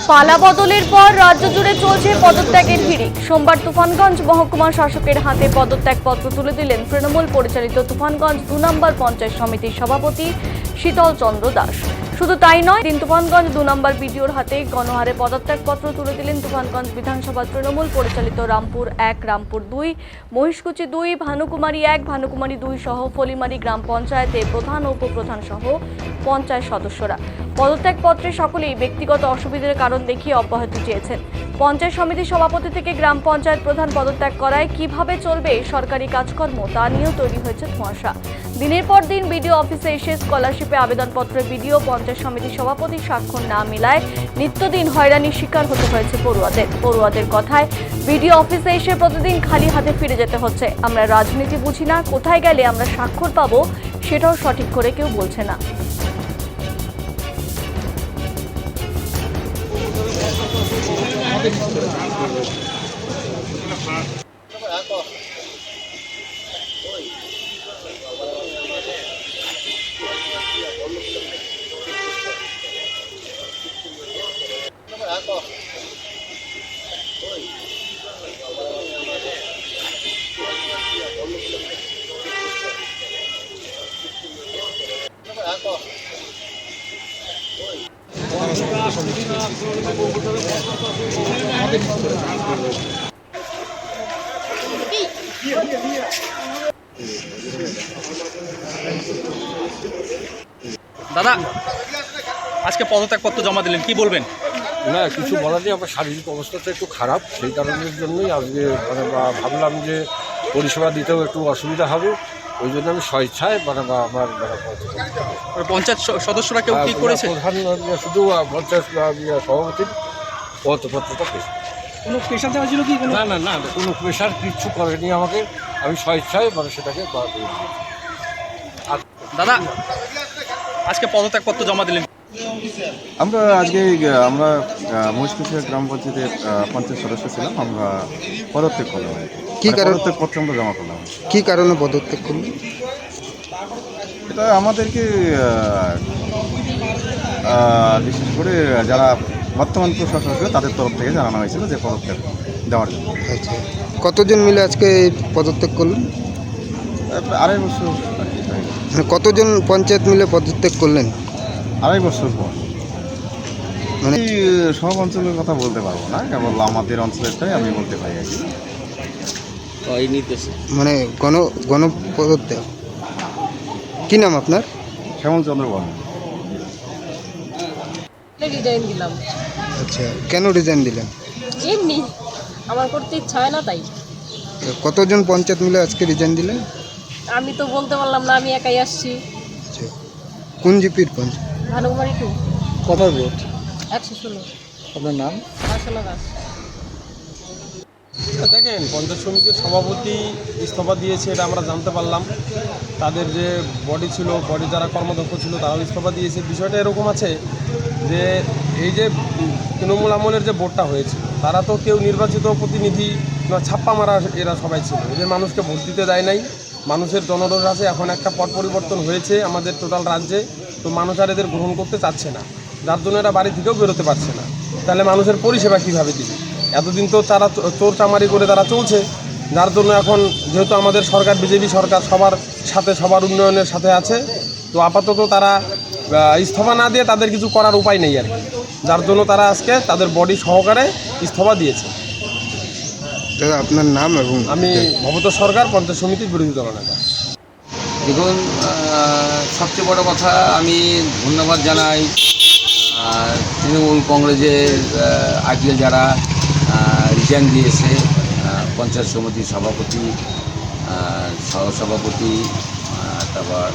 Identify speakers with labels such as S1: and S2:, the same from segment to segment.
S1: পালা বদলের পর রাজ্য জুড়ে চলছে পদত্যাগের হিড়িক। সোমবার তুফানগঞ্জ মহকুমা শাসকের হাতে পদত্যাগপত্র তুলে দিলেন তৃণমূল পরিচালিত তুফানগঞ্জ 2 নম্বর পঞ্চায়েত সমিতির সভাপতি শীতল চন্দ্র দাস। শুধু তাই নয়, তুফানগঞ্জ 2 নম্বর বিডিওর হাতে গণহারে পদত্যাগপত্র তুলে দিলেন তুফানগঞ্জ বিধানসভা তৃণমূল পরিচালিত রামপুর 1, রামপুর 2, মহিষকুচি 2, ভানুকুমারী 1, ভানুকুমারী 2 সহ ফলিমারি গ্রাম পঞ্চায়েতে প্রধান ও উপপ্রধান সহ পঞ্চায়েত সদস্যরা। পদত্যাগপত্রে সকলেই ব্যক্তিগত অসুবিধার কারণ দেখিয়ে অব্যাহতি চেয়েছেন। পঞ্চায়েত সমিতির সভাপতি থেকে গ্রাম পঞ্চায়েত প্রধান পদত্যাগ করায় কিভাবে চলবে সরকারি কাজকর্ম তা নিয়েও তৈরি হয়েছে ধোঁয়াশা। দিনের পর দিন বিডিও অফিসে এসে স্কলারশিপে আবেদনপত্রে বিডিও পঞ্চায়েত সমিতির সভাপতি স্বাক্ষর না মেলায় নিত্যদিন হয়রানির শিকার হতে হয়েছে পড়ুয়াদের কথায় বিডিও অফিসে এসে প্রতিদিন খালি হাতে ফিরে যেতে হচ্ছে। আমরা রাজনীতি বুঝি না, কোথায় গেলে আমরা স্বাক্ষর পাবো সেটাও সঠিক করে কেউ বলছে না।
S2: দাদা, আজকে পদত্যাগপত্র জমা দিলেন, কি বলবেন?
S3: না, কিছু বলার নেই। আমার শারীরিক অবস্থাটা একটু খারাপ, সেই কারণের জন্যই আজকে ভাবলাম যে পরিষেবা দিতেও একটু অসুবিধা হবে, ওই জন্য আমি স্বেচ্ছায় আমার
S2: পঞ্চায়েত সদস্যরা কেউ কি করেছে?
S3: প্রধান শুধু পঞ্চায়েত সভাপতির পদপত্রটা পেয়েছে।
S2: কোনো প্রেশার দেওয়া ছিল কি?
S3: না না না, কোনো প্রেশার কিচ্ছু করেনি আমাকে, আমি স্বেচ্ছায় সেটাকে
S2: দাদা, আজকে পদত্যাগপত্র জমা দিলেন।
S4: আমরা মহিষকুচি গ্রাম পঞ্চায়েতের পঞ্চায়েত সদস্য ছিলাম। আমরা পদত্যাগ করলাম।
S5: কি কারণে
S4: পদত্যাগপত্র আমরা জমা করলাম?
S5: কি কারণে পদত্যাগ করলেন?
S4: এটা আমাদেরকে বিশেষ করে যারা বর্তমান প্রশাসক ছিল তাদের তরফ থেকে জানানো হয়েছিল যে পদত্যাগ দেওয়ার জন্য।
S5: আচ্ছা, কতজন মিলে আজকে পদত্যাগ করলেন?
S4: 2.5 বছর আর কি।
S5: মানে কতজন পঞ্চায়েত মিলে পদত্যাগ করলেন?
S4: 2.5 বছর পর। মানে সব অঞ্চলের কথা বলতে পারবো না, কেবল আমাদের অঞ্চলেরটাই আমি বলতে পারি আর কি।
S5: মানে গণ পদত্যাগ। কি নাম আপনার?
S4: শ্যামল চন্দ্র বর্মন।
S6: রিজাইন দিলাম।
S5: আচ্ছা, কেন রিজাইন দিলেন?
S6: এমনি আমার করতে ইচ্ছা হয় না তাই।
S5: কতজন পঞ্চায়েত মিলে আজকে রিজাইন দিলেন?
S6: আমি তো বলতে পারলাম না, আমি একাই আসছি।
S5: আচ্ছা, কোন জিপির পঞ্চায়েত?
S6: ভানুকুমারী 2।
S3: কত ভোট?
S6: 116।
S3: আপনার নাম?
S6: আসলে গাছ।
S7: দেখেন, পঞ্চায়েত সমিতির সভাপতি ইস্তফা দিয়েছে, এটা আমরা জানতে পারলাম। তাদের যে বডি ছিল, যারা কর্মদক্ষ ছিল তারাও ইস্তফা দিয়েছে। বিষয়টা এরকম আছে যে এই যে তৃণমূল আমলের যে বোর্ডটা হয়েছিল, তারা তো কেউ নির্বাচিত প্রতিনিধি না, ছাপ্পা মারা এরা সবাই ছিল। এদের মানুষকে ভোট দিতে দেয় নাই। মানুষের জনরোষ আছে। এখন একটা পট পরিবর্তন হয়েছে আমাদের টোটাল রাজ্যে, তো মানুষ আর এদের গ্রহণ করতে চাচ্ছে না, যার জন্য এরা বাড়ি থেকেও বেরোতে পারছে না। তাহলে মানুষের পরিষেবা কীভাবে দিবে? এতদিন তো তারা চোর চামারি করে তারা চলছে, যার জন্য এখন যেহেতু আমাদের সরকার বিজেপি সরকার সবার সাথে, সবার উন্নয়নের সাথে আছে, তো আপাতত তারা ইস্তফা না দিয়ে তাদের কিছু করার উপায় নেই আর কি, যার জন্য তারা আজকে তাদের বডি সহকারে ইস্তফা দিয়েছে।
S5: দাদা, আপনার নাম? এবং
S7: আমি ভবত সরকার, পঞ্চায়েত সমিতির বিরোধী দলনেতা।
S8: দেখুন, সবচেয়ে বড় কথা আমি ধন্যবাদ জানাই তৃণমূল কংগ্রেসের আজকে যারা রিজাইন দিয়েছে, পঞ্চায়েত সমিতির সভাপতি, সহসভাপতি, তারপর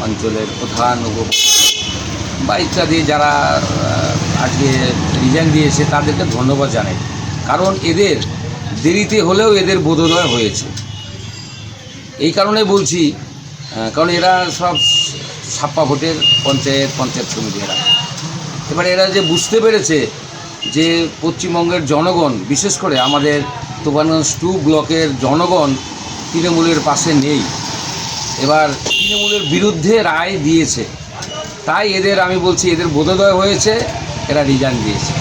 S8: অঞ্চলের প্রধান বা ইত্যাদি যারা আজকে রিজাইন দিয়েছে তাদেরকে ধন্যবাদ জানাই। কারণ এদের দেরিতে হলেও এদের বোধোদয় হয়েছে। এই কারণে বলছি, কারণ এরা সব ছাপ্পা ভোটের পঞ্চায়েত সমিতি এরা। এবার এরা যে বুঝতে পেরেছে যে পশ্চিমবঙ্গের জনগণ, বিশেষ করে আমাদের তুফানগঞ্জ 2 ব্লকের জনগণ তৃণমূলের পাশে নেই, এবার তৃণমূলের বিরুদ্ধে রায় দিয়েছে, তাই এদের, আমি বলছি এদের বোধোদয় হয়েছে, এরা রিজাইন দিয়েছে।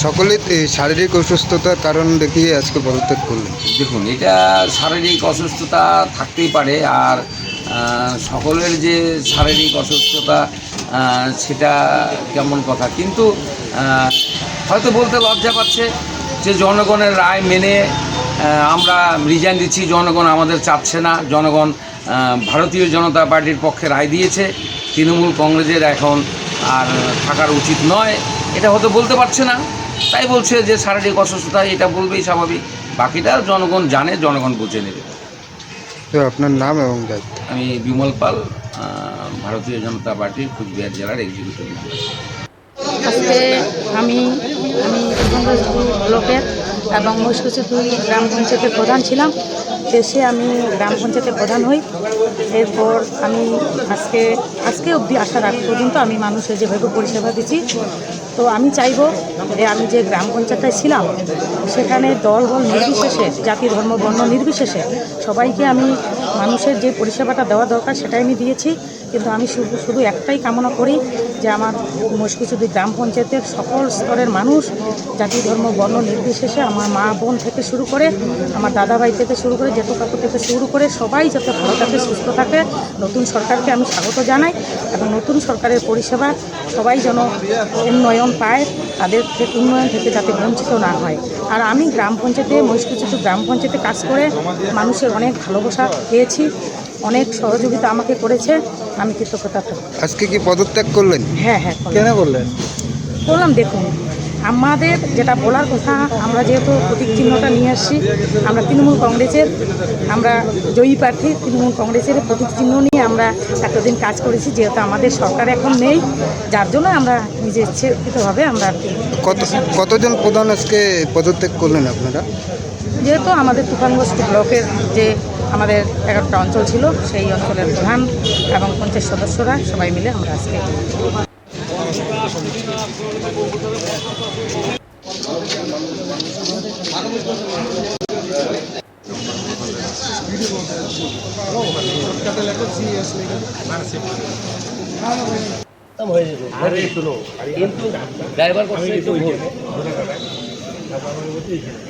S5: সকলে শারীরিক অসুস্থতার কারণ দেখিয়ে আজকে পদত্যাগ করলেন।
S8: দেখুন, এটা শারীরিক অসুস্থতা থাকতেই পারে, আর সকলের যে শারীরিক অসুস্থতা সেটা কেমন কথা, কিন্তু হয়তো বলতে লজ্জা পাচ্ছে যে জনগণের রায় মেনে আমরা রিজাইন দিচ্ছি, জনগণ আমাদের চাচ্ছে না, জনগণ ভারতীয় জনতা পার্টির পক্ষে রায় দিয়েছে, তৃণমূল কংগ্রেসের এখন আর থাকার উচিত নয়, এটা হয়তো বলতে পারছে না, তাই বলছে যে শারীরিক অসুস্থতা, এটা বলবেই স্বাভাবিক। বাকিটা জনগণ জানে, জনগণ বুঝে নেবে।
S5: তো আপনার নাম এবং দায়িত্ব?
S8: আমি বিমল পাল, ভারতীয় জনতা পার্টির কুচবিহার জেলার এক্সিকিউটিভ।
S9: আজকে আমি তুফানগঞ্জ 2 ব্লকের এবং মহিষকুচি 2 গ্রাম পঞ্চায়েতের প্রধান ছিলাম। শেষে আমি গ্রাম পঞ্চায়েতের প্রধান হই। এরপর আমি আজকে অবধি আসার আগ পর্যন্ত আমি মানুষের যেভাবে পরিষেবা দিচ্ছি, তো আমি চাইব যে আমি যে গ্রাম পঞ্চায়েতটায় ছিলাম সেখানে দল বল নির্বিশেষে, জাতি ধর্ম বর্ণ নির্বিশেষে সবাইকে আমি মানুষের যে পরিষেবাটা দেওয়া দরকার সেটাই আমি দিয়েছি। কিন্তু আমি শুধু একটাই কামনা করি যে আমার মহিষকুচি 2 গ্রাম পঞ্চায়েতের সকল স্তরের মানুষ, জাতি ধর্ম বর্ণ নির্বিশেষে, আমার মা বোন থেকে শুরু করে, আমার দাদা ভাই থেকে শুরু করে, জেঠু কাকু থেকে শুরু করে সবাই যাতে ভালো থাকে, সুস্থ থাকে। নতুন সরকারকে আমি স্বাগত জানাই এবং নতুন সরকারের পরিষেবা সবাই যেন উন্নয়ন পায়, তাদের উন্নয়ন থেকে যাতে বঞ্চিত না হয়। আর আমি গ্রাম পঞ্চায়েতে, মহিষকুচি 2 গ্রাম পঞ্চায়েতে কাজ করে মানুষের অনেক ভালোবাসা পেয়েছি, অনেক সহযোগিতা আমাকে করেছে, আমি কৃতজ্ঞতা থাকি।
S5: আজকে কি পদত্যাগ করলেন?
S9: হ্যাঁ, কেন করলেন? করলাম, দেখুন আমাদের যেটা বলার কথা, আমরা যেহেতু প্রতীক চিহ্নটা নিয়ে আসছি, আমরা তৃণমূল কংগ্রেসের, আমরা জয়ী প্রার্থী তৃণমূল কংগ্রেসের প্রতীক চিহ্ন নিয়ে আমরা এতদিন কাজ করেছি, যেহেতু আমাদের সরকার এখন নেই, যার জন্য আমরা নিজে ইচ্ছাকৃতভাবে আমরা
S5: কতজন প্রধান আজকে পদত্যাগ করলেন আপনারা?
S9: যেহেতু আমাদের তুফানগঞ্জ 2 ব্লকের যে আমাদের 11টা অঞ্চল ছিল, সেই অঞ্চলের প্রধান এবং পঞ্চায়েত সদস্যরা সবাই মিলে আমরা আজকে
S8: ড্রাইভার